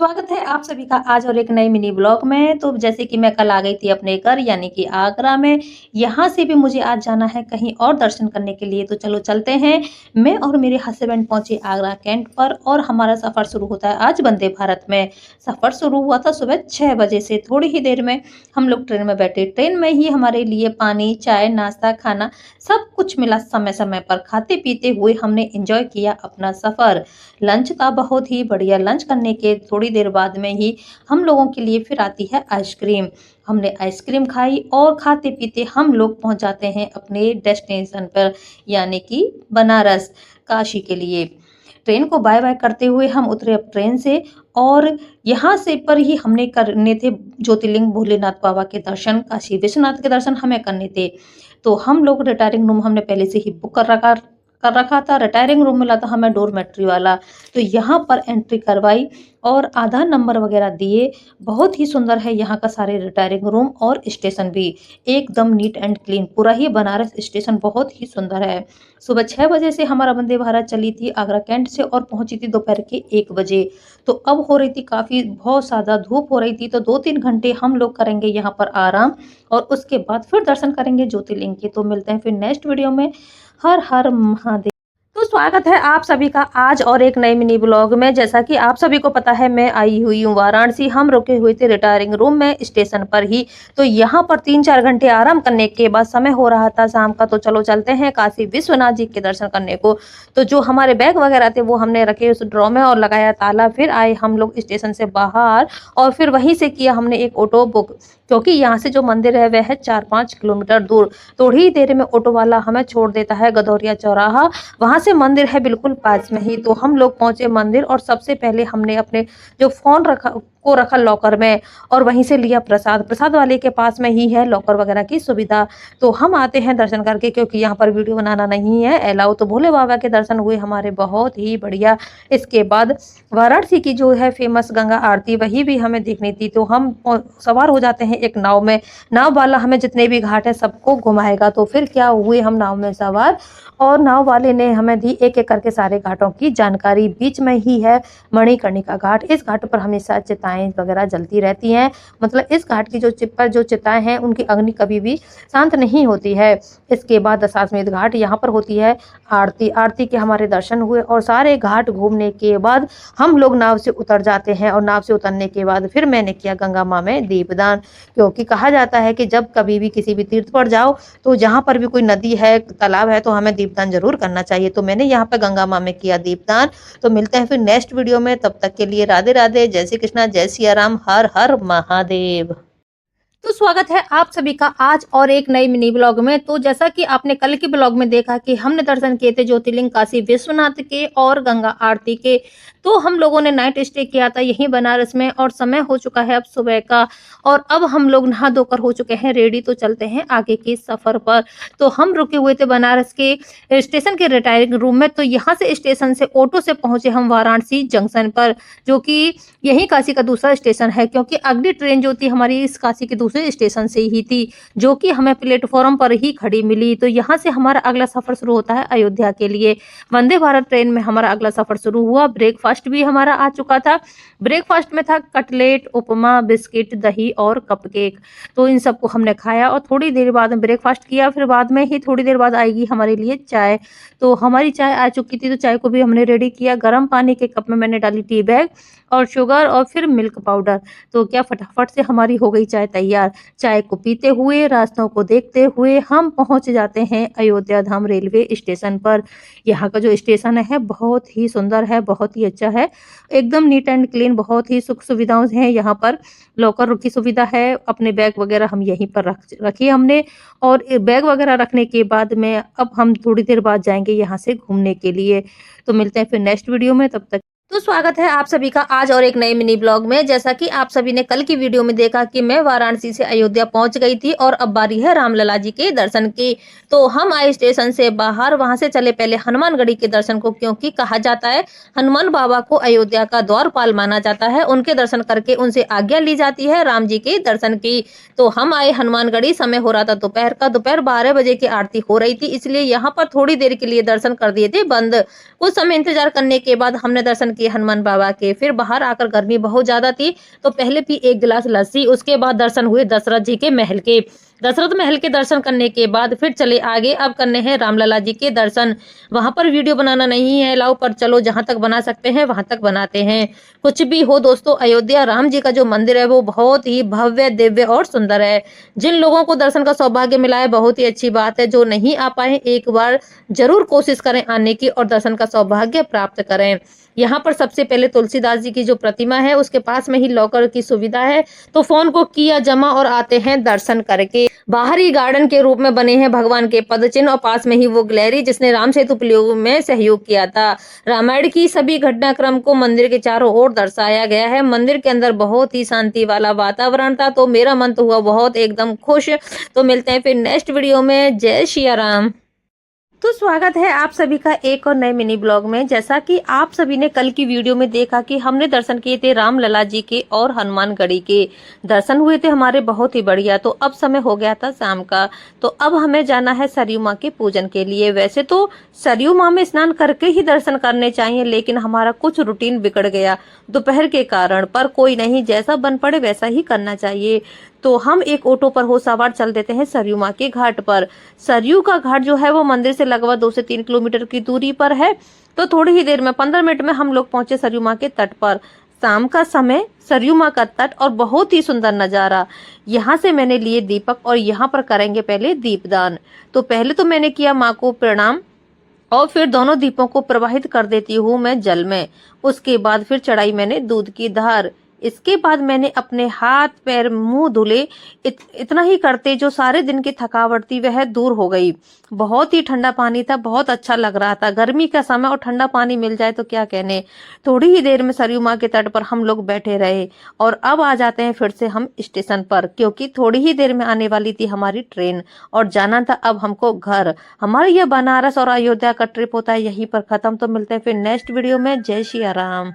स्वागत है आप सभी का आज और एक नए मिनी ब्लॉग में। तो जैसे कि मैं कल आ गई थी अपने घर यानी कि आगरा में। यहाँ से भी मुझे आज जाना है कहीं और दर्शन करने के लिए, तो चलो चलते हैं। मैं और मेरे हस्बैंड पहुंचे आगरा कैंट पर और हमारा सफ़र शुरू होता है आज वंदे भारत में। सफ़र शुरू हुआ था सुबह 6 बजे से। थोड़ी ही देर में हम लोग ट्रेन में बैठे। ट्रेन में ही हमारे लिए पानी, चाय, नाश्ता, खाना सब कुछ मिला। समय समय पर खाते पीते हुए हमने एंजॉय किया अपना सफ़र। लंच था बहुत ही बढ़िया। लंच करने के थोड़ी देर बाद में ही हम लोगों के लिए फिर आती है आइसक्रीम। हमने आइसक्रीम खाई और खाते पीते हम लोग पहुंच जाते हैं अपने डेस्टिनेशन पर यानी कि बनारस, काशी के लिए। ट्रेन को बाय बाय करते हुए हम उतरे अब ट्रेन से और यहाँ से पर ही हमने करने थे ज्योतिर्लिंग भोलेनाथ बाबा के दर्शन, काशी विश्वनाथ के दर्शन हमें करने थे। तो हम लोग रिटायरिंग रूम हमने पहले से ही बुक कर रखा था। रिटायरिंग रूम मिला था हमें डोरमेट्री वाला। तो यहाँ पर एंट्री करवाई और आधार नंबर वगैरह दिए। बहुत ही सुंदर है यहाँ का सारे रिटायरिंग रूम और स्टेशन भी एकदम नीट एंड क्लीन। पूरा ही बनारस स्टेशन बहुत ही सुंदर है। सुबह 6 बजे से हमारा वंदे भारत चली थी आगरा कैंट से और पहुंची थी दोपहर के 1 बजे। तो अब हो रही थी काफ़ी बहुत ज़्यादा धूप हो रही थी, तो 2-3 घंटे हम लोग करेंगे यहाँ पर आराम और उसके बाद फिर दर्शन करेंगे ज्योतिर्लिंग के। तो मिलते हैं फिर नेक्स्ट वीडियो में। हर हर महादेव। तो स्वागत है आप सभी का आज और एक नए मिनी ब्लॉग में। जैसा कि आप सभी को पता है मैं आई हुई हूँ वाराणसी। हम रुके हुए थे रिटायरिंग रूम में स्टेशन पर ही। तो यहाँ पर 3-4 घंटे आराम करने के बाद समय हो रहा था शाम का। तो चलो चलते हैं काशी विश्वनाथ जी के दर्शन करने को। तो जो हमारे बैग वगैरह थे वो हमने रखे उस ड्रॉ में और लगाया ताला। फिर आए हम लोग स्टेशन से बाहर और फिर वहीं से किया हमने एक ऑटो बुक, क्योंकि यहाँ से जो मंदिर है वह है 4-5 किलोमीटर दूर। थोड़ी ही देर में ऑटो वाला हमें छोड़ देता है गदौरिया चौराहा। वहां से मंदिर है बिल्कुल पास में ही। तो हम लोग पहुंचे मंदिर और सबसे पहले हमने अपने जो फोन रखा लॉकर में और वहीं से लिया प्रसाद। प्रसाद वाले के पास में ही है लॉकर वगैरह की सुविधा। तो हम आते हैं दर्शन करके, क्योंकि यहाँ पर वीडियो बनाना नहीं है अलाउ। तो भोले बाबा के दर्शन हुए हमारे बहुत ही बढ़िया। इसके बाद वाराणसी की जो है फेमस गंगा आरती वही भी हमें देखनी थी। तो हम सवार हो जाते हैं एक नाव में। नाव वाला हमें जितने भी घाट है सबको घुमाएगा। तो फिर क्या हुए हम नाव में सवार और नाव वाले ने हमें दी एक एक करके सारे घाटों की जानकारी। बीच में ही है मणिकर्णिका घाट। इस घाट पर हमेशा चिताएं वगैरह जलती रहती हैं। मतलब इस घाट की जो चिताएं हैं उनकी अग्नि कभी भी शांत नहीं होती है। इसके बाद दशाश्वमेध घाट, यहाँ पर होती है आरती। आरती के हमारे दर्शन हुए और सारे घाट घूमने के बाद हम लोग नाव से उतर जाते हैं और नाव से उतरने के बाद फिर मैंने किया गंगा माँ में दीपदान। क्योंकि कहा जाता है कि जब कभी भी किसी भी तीर्थ पर जाओ तो जहाँ पर भी कोई नदी है, तालाब है, तो हमें दीपदान जरूर करना चाहिए। तो मैंने यहाँ पर गंगा माँ में किया दीपदान। तो मिलते हैं फिर नेक्स्ट वीडियो में। तब तक के लिए राधे राधे, जय श्री कृष्णा, जय सिया राम, हर हर महादेव। तो स्वागत है आप सभी का आज और एक नई मिनी ब्लॉग में। तो जैसा कि आपने कल के ब्लॉग में देखा कि हमने दर्शन किए थे ज्योतिर्लिंग काशी विश्वनाथ के और गंगा आरती के। तो हम लोगों ने नाइट स्टे किया था यहीं बनारस में और समय हो चुका है अब सुबह का। और अब हम लोग नहा धोकर हो चुके हैं रेडी। तो चलते हैं आगे के सफर पर। तो हम रुके हुए थे बनारस के स्टेशन के रिटायरिंग रूम में। तो यहाँ से स्टेशन से ऑटो से पहुंचे हम वाराणसी जंक्शन पर, जो कि यही काशी का दूसरा स्टेशन है। क्योंकि अगली ट्रेन जो थी हमारी इस काशी के दूसरे स्टेशन से ही थी, जो कि हमें प्लेटफॉर्म पर ही खड़ी मिली। तो यहाँ से हमारा अगला सफर शुरू होता है अयोध्या के लिए। वंदे भारत ट्रेन में हमारा अगला सफर शुरू हुआ। ब्रेकफास्ट भी हमारा आ चुका था। ब्रेकफास्ट में था कटलेट, उपमा, बिस्किट, दही और कपकेक। तो इन सबको हमने खाया और थोड़ी देर बाद में ब्रेकफास्ट किया। फिर बाद में ही थोड़ी देर बाद आएगी हमारे लिए चाय। तो हमारी चाय आ चुकी थी, तो चाय को भी हमने रेडी किया। गर्म पानी के कप में मैंने डाली टी बैग और शुगर और फिर मिल्क पाउडर। तो क्या फटाफट से हमारी हो गई चाय तैयार। चाय को पीते हुए रास्तों को देखते हुए हम पहुंच जाते हैं अयोध्या धाम रेलवे स्टेशन पर। यहाँ का जो स्टेशन है बहुत ही सुंदर है, बहुत ही अच्छा है, एकदम नीट एंड क्लीन। बहुत ही सुख सुविधाएं हैं यहाँ पर। लॉकर की सुविधा है। अपने बैग वगैरह हम यहीं पर रखिए हमने। और बैग वगैरह रखने के बाद में अब हम थोड़ी देर बाद जाएंगे यहाँ से घूमने के लिए। तो मिलते हैं फिर नेक्स्ट वीडियो में। तब तक तो स्वागत है आप सभी का आज और एक नए मिनी ब्लॉग में। जैसा कि आप सभी ने कल की वीडियो में देखा कि मैं वाराणसी से अयोध्या पहुंच गई थी और अब बारी है रामलला जी के दर्शन की। तो हम आए स्टेशन से बाहर, वहां से चले पहले हनुमानगढ़ी के दर्शन को, क्योंकि कहा जाता है हनुमान बाबा को अयोध्या का द्वारपाल माना जाता है। उनके दर्शन करके उनसे आज्ञा ली जाती है राम जी के दर्शन की। तो हम आए हनुमानगढ़ी। समय हो रहा था दोपहर का। दोपहर 12 बजे की आरती हो रही थी, इसलिए यहाँ पर थोड़ी देर के लिए दर्शन कर दिए थे बंद। कुछ समय इंतजार करने के बाद हमने दर्शन किया किए हनुमान बाबा के। फिर बाहर आकर गर्मी बहुत ज्यादा थी तो पहले पी एक गिलास लस्सी, उसके बाद दर्शन हुए दशरथ जी के महल के। दशरथ महल के दर्शन करने के बाद फिर चले आगे, अब करने हैं रामलला जी के दर्शन। वहां पर वीडियो बनाना नहीं है अलाउ, पर चलो जहां तक बना सकते हैं वहां तक बनाते हैं। कुछ भी हो दोस्तों, अयोध्या राम जी का जो मंदिर है वो बहुत ही भव्य, दिव्य और सुंदर है। जिन लोगों को दर्शन का सौभाग्य मिला है बहुत ही अच्छी बात है, जो नहीं आ पाए एक बार जरूर कोशिश करें आने की और दर्शन का सौभाग्य प्राप्त करें। यहाँ पर सबसे पहले तुलसीदास जी की जो प्रतिमा है उसके पास में ही लॉकर की सुविधा है, तो फोन को किया जमा और आते हैं दर्शन करके। बाहरी गार्डन के रूप में बने हैं भगवान के पद चिन्ह और पास में ही वो गैलरी जिसने राम सेतु प्रयोग में सहयोग किया था। रामायण की सभी घटनाक्रम को मंदिर के चारों ओर दर्शाया गया है। मंदिर के अंदर बहुत ही शांति वाला वातावरण था, तो मेरा मन तो हुआ बहुत एकदम खुश। तो मिलते हैं फिर नेक्स्ट वीडियो में। जय सिया राम। तो स्वागत है आप सभी का एक और नए मिनी ब्लॉग में। जैसा कि आप सभी ने कल की वीडियो में देखा कि हमने दर्शन किए थे रामलला जी के और हनुमानगढ़ी के। दर्शन हुए थे हमारे बहुत ही बढ़िया। तो अब समय हो गया था शाम का, तो अब हमें जाना है सरयू माँ के पूजन के लिए। वैसे तो सरयू माँ में स्नान करके ही दर्शन करने चाहिए, लेकिन हमारा कुछ रूटीन बिगड़ गया दोपहर के कारण। पर कोई नहीं, जैसा बन पड़े वैसा ही करना चाहिए। तो हम एक ऑटो पर हो सवार चल देते हैं सरयू माँ के घाट पर। सरयू का घाट जो है वो मंदिर से लगभग 2 से 3 किलोमीटर की दूरी पर है। तो थोड़ी ही देर में 15 मिनट में हम लोग पहुंचे सरयू माँ के तट पर। शाम का समय, सरयू माँ का तट और बहुत ही सुंदर नजारा। यहाँ से मैंने लिए दीपक और यहाँ पर करेंगे पहले दीपदान। तो पहले तो मैंने किया माँ को प्रणाम और फिर दोनों दीपों को प्रवाहित कर देती हूँ मैं जल में। उसके बाद फिर चढ़ाई मैंने दूध की धार। इसके बाद मैंने अपने हाथ पैर मुंह धुले। इतना ही करते जो सारे दिन की थकावट थी वह दूर हो गई। बहुत ही ठंडा पानी था, बहुत अच्छा लग रहा था। गर्मी का समय और ठंडा पानी मिल जाए तो क्या कहने। थोड़ी ही देर में सरयू माँ के तट पर हम लोग बैठे रहे और अब आ जाते हैं फिर से हम स्टेशन पर, क्योंकि थोड़ी ही देर में आने वाली थी हमारी ट्रेन और जाना था अब हमको घर। हमारा यह बनारस और अयोध्या का ट्रिप होता है यहीं पर खत्म। तो मिलते हैं फिर नेक्स्ट वीडियो में। जय सिया राम।